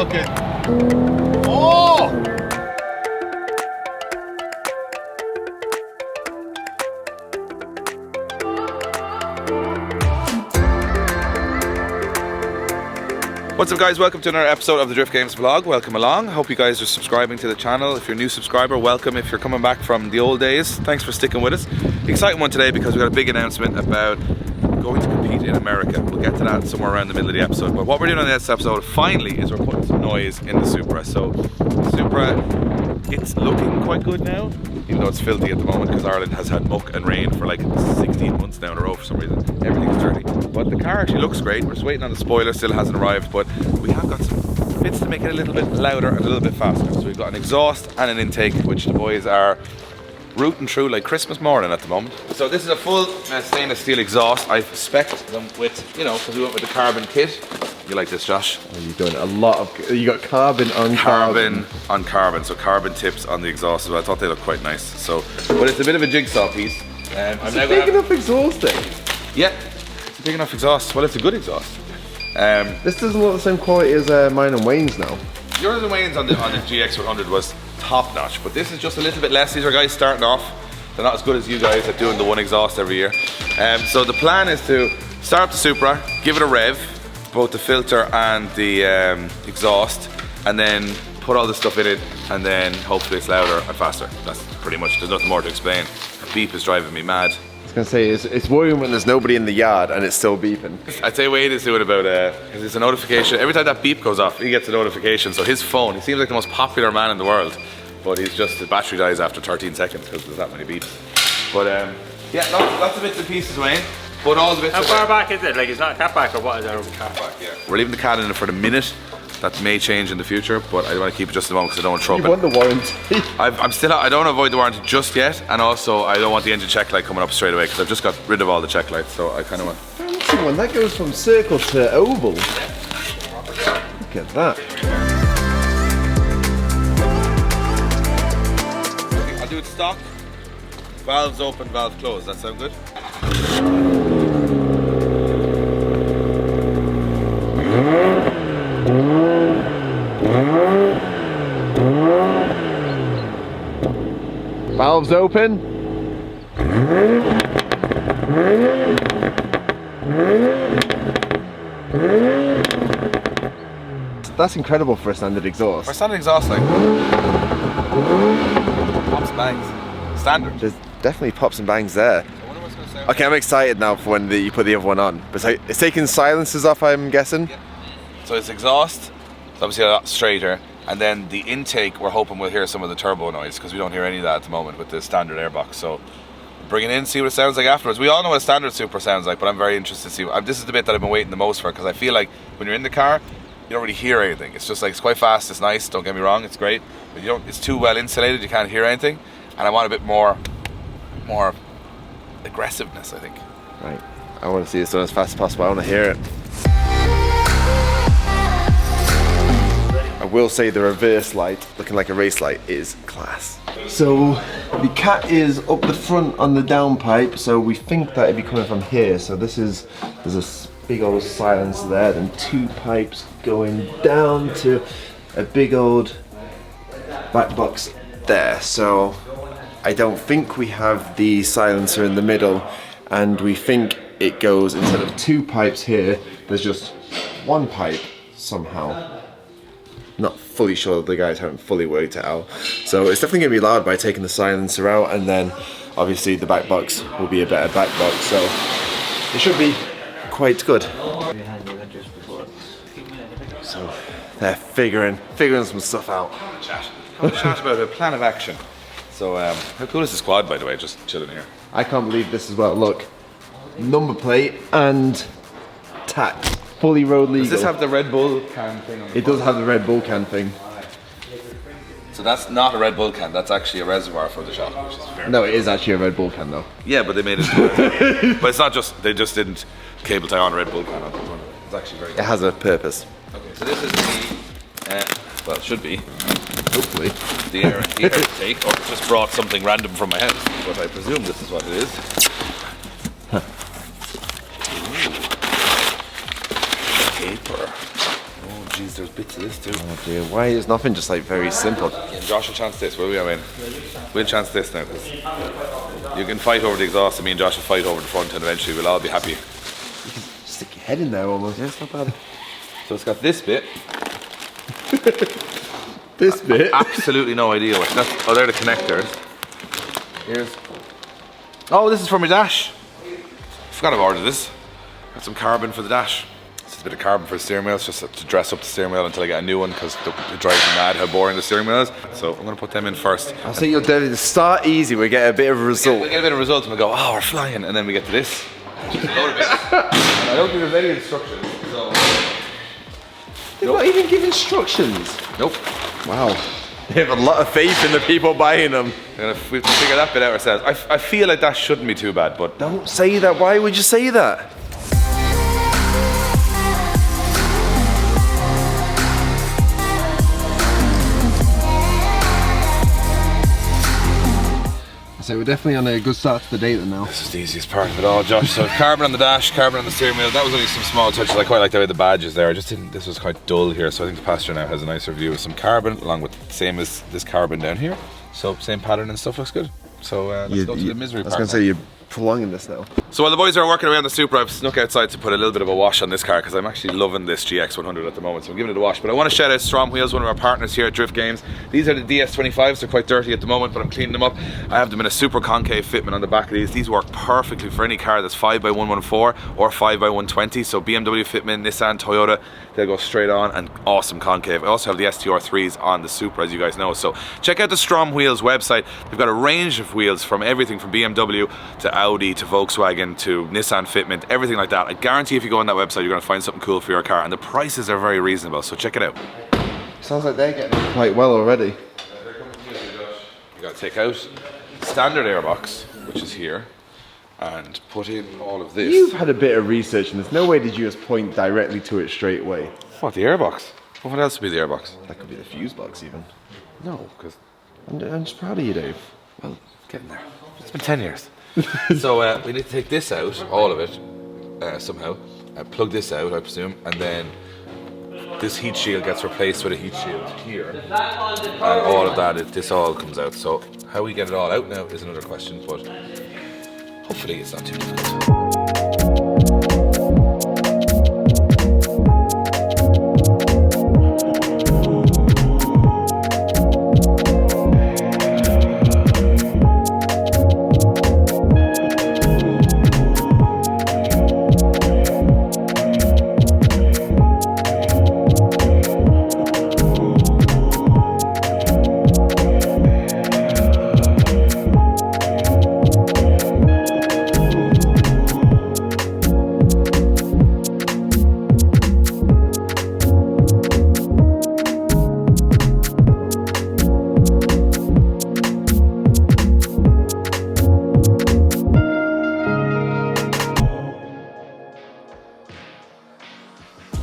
okay. Oh! What's up guys, welcome to another episode of the Drift Games vlog. Welcome along. Hope you guys are subscribing to the channel. If you're a new subscriber, welcome. If you're coming back from the old days, thanks for sticking with us. Exciting one today because we've got a big announcement about going to compete in America. We'll get to that somewhere around the middle of the episode. But what we're doing on this episode finally is we're putting some noise in the Supra. So the Supra, it's looking quite good now, even though it's filthy at the moment because Ireland has had muck and rain for like 16 months now in a row for some reason. Everything's dirty. But the car actually looks great. We're just waiting on the spoiler, still hasn't arrived, but we have got some bits to make it a little bit louder and a little bit faster. So we've got an exhaust and an intake, which the boys are rooting through like Christmas morning at the moment. So this is a full stainless steel exhaust. I've spec'd them with, you know, because we went with the carbon kit. You like this, Josh? Oh, you're doing a lot of, you got carbon on carbon. On carbon, so carbon tips on the exhaust as well. I thought they looked quite nice. So, but it's a bit of a jigsaw piece. It's a big enough exhaust thing. Yeah, it's a big enough exhaust. Well, it's a good exhaust. This doesn't look the same quality as mine and Wayne's now. Yours and Wayne's on the GX100 was top notch, but this is just a little bit less. These are guys starting off. They're not as good as you guys at doing the one exhaust every year. So the plan is to start up the Supra, give it a rev, both the filter and the exhaust, and then put all the stuff in it, and then hopefully it's louder and faster. That's pretty much, there's nothing more to explain. The beep is driving me mad. I was gonna say, it's worrying when there's nobody in the yard and it's still beeping. I'd say Wade is doing about, because it's a notification. Every time that beep goes off, he gets a notification. So his phone, he seems like the most popular man in the world, but he's just, the battery dies after 13 seconds because there's that many beeps. But yeah, lots of bits and pieces, Wayne. But all the bits. How far back is it? Like, it's not a catback or what is it? Catback, yeah. We're leaving the cat in it for the minute. That may change in the future, but I want to keep it just at the moment because I don't want to throw it. You want the warranty? I don't want to avoid the warranty just yet, and also I don't want the engine check light coming up straight away because I've just got rid of all the check lights, so I kind of want. Fancy one, that goes from circle to oval. Look at that. I'll do it stock. Valves open, valve closed. That sound good? Valves open. That's incredible for a standard exhaust. For a standard exhaust, like pops and bangs. Standard. There's definitely pops and bangs there. Okay, I'm excited now for when you put the other one on. But it's taking silencers off, I'm guessing. Yeah. So it's exhaust, it's obviously a lot straighter. And then the intake, we're hoping we'll hear some of the turbo noise because we don't hear any of that at the moment with the standard airbox. So bring it in, see what it sounds like afterwards. We all know what a standard Supra sounds like, but I'm very interested to see. This is the bit that I've been waiting the most for because I feel like when you're in the car, you don't really hear anything. It's just like, it's quite fast, it's nice, don't get me wrong, it's great. But it's too well insulated, you can't hear anything. And I want a bit more aggressiveness, I think. Right, I want to see this done as fast as possible. I want to hear it. I will say the reverse light, looking like a race light, is class. So the cat is up the front on the downpipe, so we think that it'd be coming from here. So there's a big old silencer there, then two pipes going down to a big old back box there. So I don't think we have the silencer in the middle, and we think it goes, instead of two pipes here, there's just one pipe somehow. Not fully sure, the guys haven't fully worked it out. So it's definitely going to be loud by taking the silencer out, and then obviously the back box will be a better back box, so it should be quite good. So they're figuring some stuff out. Have a chat about a plan of action. So how cool is this quad, by the way, just chilling here? I can't believe this as well. Look, number plate and tax. Fully road legal. Does this have the Red Bull can thing on it? It does have the Red Bull can thing. So that's not a Red Bull can, that's actually a reservoir for the shop, which is fair. No, it is actually a Red Bull can though. Yeah, but they made it. But it's not just, they just didn't cable tie on a Red Bull can on this one. It's actually very good. It has a purpose. Okay, so this is the, well, it should be, hopefully, the air intake, or it just brought something random from my house, but I presume this is what it is. Paper. Oh jeez, there's bits of this too. Oh dear, why is nothing just like very simple? And Josh will chance this, will we? I mean, we'll chance this now, because you can fight over the exhaust and me and Josh will fight over the front, and eventually we'll all be happy. You can stick your head in there almost. Yeah, it's not bad. So it's got this bit. This bit? Absolutely no idea what that's. Oh, they're the connectors. Here's. Oh, this is for my dash. Forgot I've ordered this. Got some carbon for the dash. This is a bit of carbon for the steering wheel. It's just to dress up the steering wheel until I get a new one, because it drives me mad how boring the steering wheel is. So I'm going to put them in first. I'll say you'll definitely start easy, we get a bit of a result. We get a bit of results and we go, oh, we're flying. And then we get to this. Just a load of bits. And I don't think there's any instructions. So. They don't even give instructions. Nope. Wow. They have a lot of faith in the people buying them. We have to figure that bit out ourselves. I feel like that shouldn't be too bad, but Don't say that. Why would you say that? So we're definitely on a good start to the day then now. this is the easiest part of it all, Josh. So carbon on the dash, carbon on the steering wheel. That was only some small touches. I quite like the way the badge is there. I just didn't. This was quite dull here, so I think the passenger now has a nicer view of some carbon, along with the same as this carbon down here. So same pattern and stuff, looks good. So let's go to the misery part. I was going to say you're prolonging this now. So while the boys are working around the Supra, I've snuck outside to put a little bit of a wash on this car, because I'm actually loving this GX100 at the moment, so I'm giving it a wash. But I want to shout out Strom Wheels, one of our partners here at Drift Games. These are the DS25s. They're quite dirty at the moment, but I'm cleaning them up. I have them in a super concave fitment on the back of these. These work perfectly for any car that's 5x114 or 5x120. So BMW fitment, Nissan, Toyota, they'll go straight on, and awesome concave. I also have the STR3s on the Supra, as you guys know. So check out the Strom Wheels website. They've got a range of wheels from everything from BMW to Audi to Volkswagen to Nissan fitment, everything like that. I guarantee if you go on that website, you're going to find something cool for your car, and the prices are very reasonable, so check it out. Sounds like they're getting quite well already. You got to take out the standard airbox, which is here, and put in all of this. You've had a bit of research, and there's no way did you just point directly to it straight away. What, the airbox? What else would be the airbox? That could be the fuse box even. No, because... I'm just proud of you, Dave. Well, getting there. It's been 10 years. So we need to take this out, all of it, somehow. Plug this out, I presume, and then this heat shield gets replaced with a heat shield here. And all of that, this all comes out. So how we get it all out now is another question, but hopefully it's not too difficult.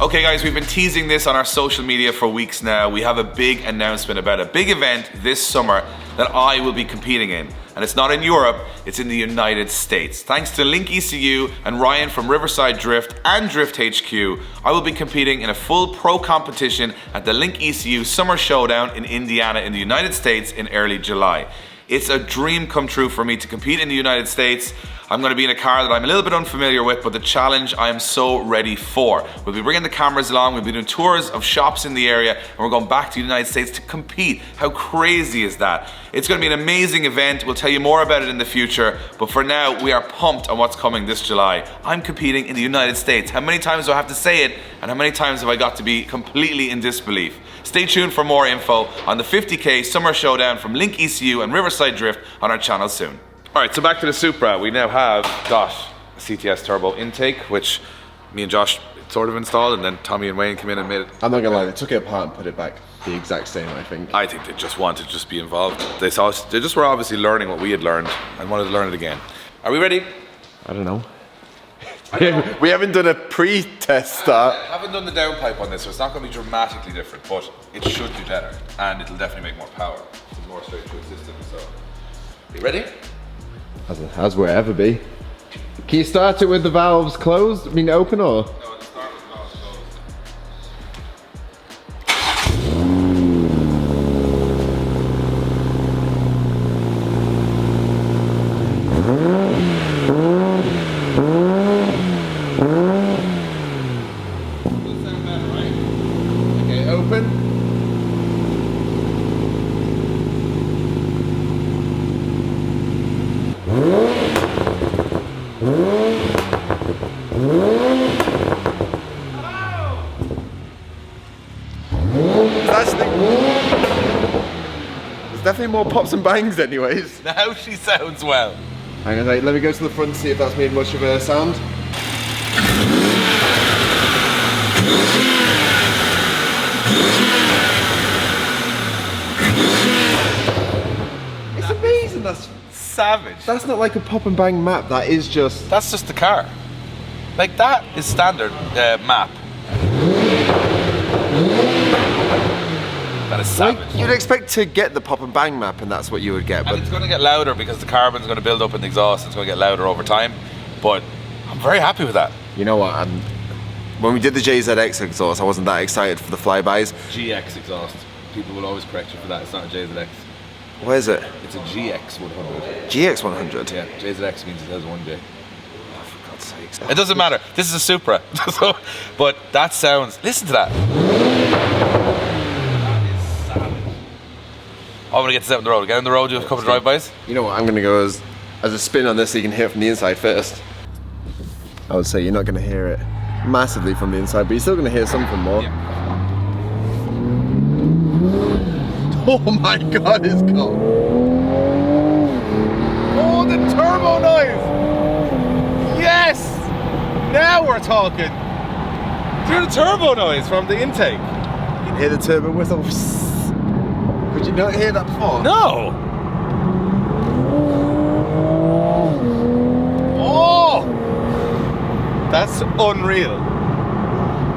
Okay guys, we've been teasing this on our social media for weeks now. We have a big announcement about a big event this summer that I will be competing in. And it's not in Europe, it's in the United States. Thanks to Link ECU and Ryan from Riverside Drift and Drift HQ, I will be competing in a full pro competition at the Link ECU Summer Showdown in Indiana in the United States in early July. It's a dream come true for me to compete in the United States. I'm going to be in a car that I'm a little bit unfamiliar with, but the challenge I am so ready for. We'll be bringing the cameras along, we'll be doing tours of shops in the area, and we're going back to the United States to compete. How crazy is that? It's going to be an amazing event. We'll tell you more about it in the future, but for now, we are pumped on what's coming this July. I'm competing in the United States. How many times do I have to say it, and how many times have I got to be completely in disbelief? Stay tuned for more info on the 50k Summer Showdown from Link ECU and Riverside Drift on our channel soon. Alright, so back to the Supra. We now have got a CTS turbo intake, which me and Josh sort of installed, and then Tommy and Wayne came in and made it. I'm not gonna lie, they took it apart and put it back the exact same, I think. I think they just wanted to just be involved. They just were obviously learning what we had learned and wanted to learn it again. Are we ready? I don't know. We haven't done a pre-test start. I haven't done the downpipe on this, so it's not going to be dramatically different, but it should do better, and it'll definitely make more power. It's a more straight-through system, so. You ready? As will ever be. Can you start it with the valves closed? I mean, open or? No, it'll start with valves closed. definitely more pops and bangs anyways. Now she sounds well. Hang on, let me go to the front, see if that's made much of a sound. It's amazing, that's savage. That's not like a pop and bang map, that is just... That's just the car. Like that is standard map. That is savage. Like, you'd expect to get the pop and bang map and that's what you would get. And it's going to get louder because the carbon's going to build up in the exhaust. It's going to get louder over time. But I'm very happy with that. You know what, when we did the JZX exhaust, I wasn't that excited for the flybys. GX exhaust. People will always correct you for that. It's not a JZX. What is it? It's a GX100. GX100? Yeah, JZX means it has 1J. Oh, for God's sakes. It doesn't matter. This is a Supra. So, but that sounds... Listen to that. That is savage. I'm going to get this out on the road. Get on the road, do a couple of drive-bys. You know what, I'm going to go as a spin on this so you can hear it from the inside first. I would say you're not going to hear it massively from the inside, but you're still going to hear something more. Yeah. Oh my God, it's cold. Oh, the turbo noise! Yes! Now we're talking. Do the turbo noise from the intake. You can hear the turbo whistle. Could you not hear that before? No! Oh! That's unreal.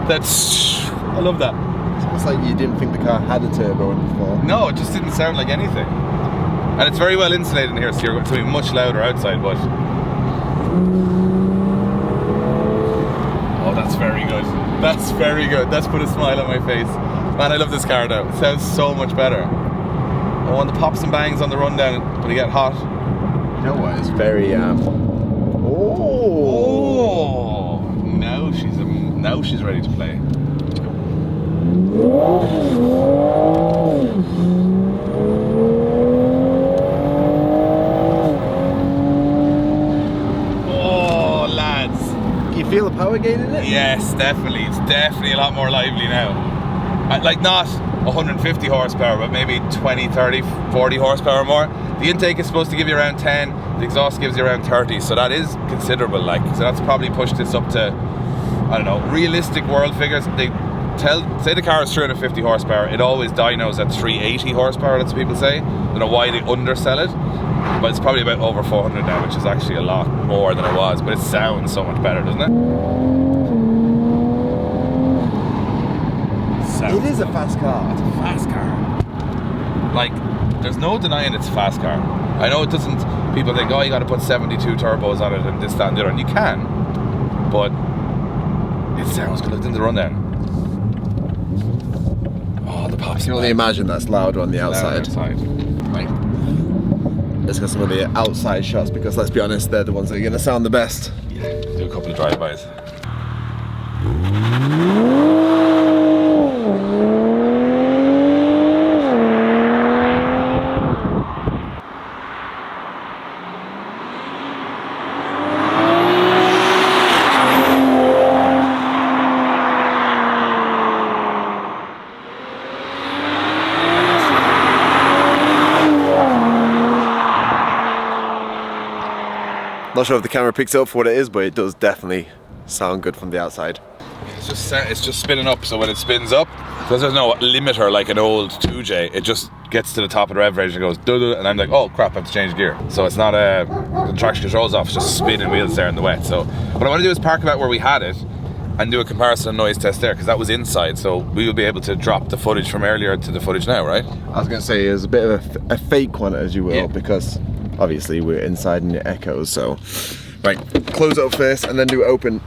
I love that. It's almost like you didn't think the car had a turbo in it before. No, it just didn't sound like anything. And it's very well insulated in here, so you're going to be much louder outside, but... Oh, that's very good. That's very good. That's put a smile on my face. Man, I love this car now. It sounds so much better. Oh, and the pops and bangs on the rundown when you get hot. You know what? It's very Oh! Now she's ready to play. Oh, lads. Can you feel the power gain in it? Yes, definitely. It's definitely a lot more lively now. Like not 150 horsepower, but maybe 20, 30, 40 horsepower more. The intake is supposed to give you around 10, the exhaust gives you around 30, so that is considerable. Like, so that's probably pushed this up to, I don't know, realistic world figures. They say the car is 350 horsepower, it always dynos at 380 horsepower, that's what people say. I don't know why they undersell it, but it's probably about over 400 now, which is actually a lot more than it was, but it sounds so much better, doesn't it? It is a fast car. It's a fast car. Like, there's no denying it's a fast car. I know it doesn't, people think, oh, you gotta put 72 turbos on it and this, that and the other, and you can, but it sounds good. Look in the rundown. Oh, the pops. I can only imagine that's louder on the outside. Right. Let's get some of the outside shots because let's be honest, they're the ones that are going to sound the best. Yeah, do a couple of drive-bys. Not sure if the camera picks up for what it is, but it does definitely sound good from the outside. It's just spinning up, so when it spins up, because there's no limiter like an old 2J, it just gets to the top of the rev range and goes doo-doo, and I'm like, oh crap, I have to change gear. So it's not the traction control's off, it's just spinning wheels there in the wet. So what I want to do is park about where we had it and do a comparison noise test there, because that was inside, so we will be able to drop the footage from earlier to the footage now, right? I was going to say it's a bit of a fake one, as you will, Yeah. because obviously we're inside and it echoes, so... Right, close it up first and then do it open.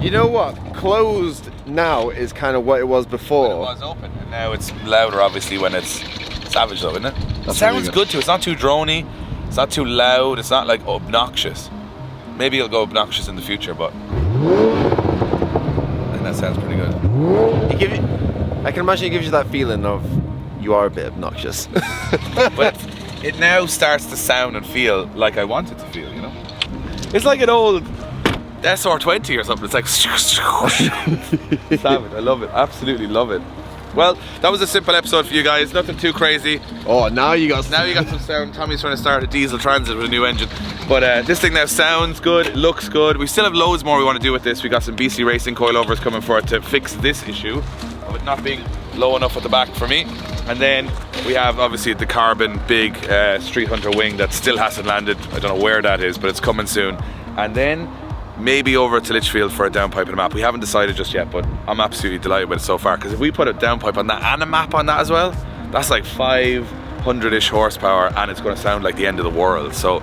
You know what? Closed now is kind of what it was before. It was open, and now it's louder, obviously, when it's Savage, though, isn't it? That's Sounds really good too. It's not too drony. It's not too loud. It's not like obnoxious. Maybe it'll go obnoxious in the future, but I think that sounds pretty good. I can imagine it gives you that feeling of you are a bit obnoxious. But it now starts to sound and feel like I want it to feel, you know? It's like an old SR20 or something. It's like savage. I love it. Absolutely love it. Well, that was a simple episode for you guys. Nothing too crazy. Oh, now you got some sound. Tommy's trying to start a diesel Transit with a new engine. But this thing now sounds good, it looks good. We still have loads more we want to do with this. We got some BC Racing coilovers coming for it to fix this issue of it not being low enough at the back for me. And then we have obviously the carbon big Street Hunter wing that still hasn't landed. I don't know where that is, but it's coming soon. And then maybe over to Lichfield for a downpipe and a map. We haven't decided just yet, but I'm absolutely delighted with it so far, because if we put a downpipe on that and a map on that as well, that's like 500-ish horsepower, and it's going to sound like the end of the world. So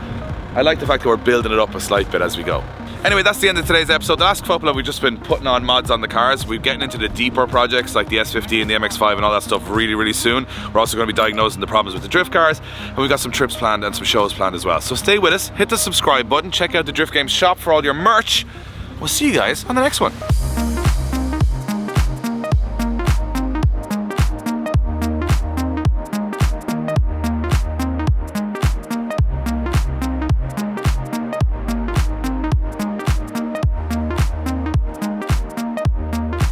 I like the fact that we're building it up a slight bit as we go. Anyway, that's the end of today's episode. The last couple of we've just been putting on mods on the cars. We're getting into the deeper projects like the S50 and the MX5 and all that stuff really, really soon. We're also going to be diagnosing the problems with the drift cars, and we've got some trips planned and some shows planned as well. So stay with us, hit the subscribe button, check out the Drift Games shop for all your merch. We'll see you guys on the next one.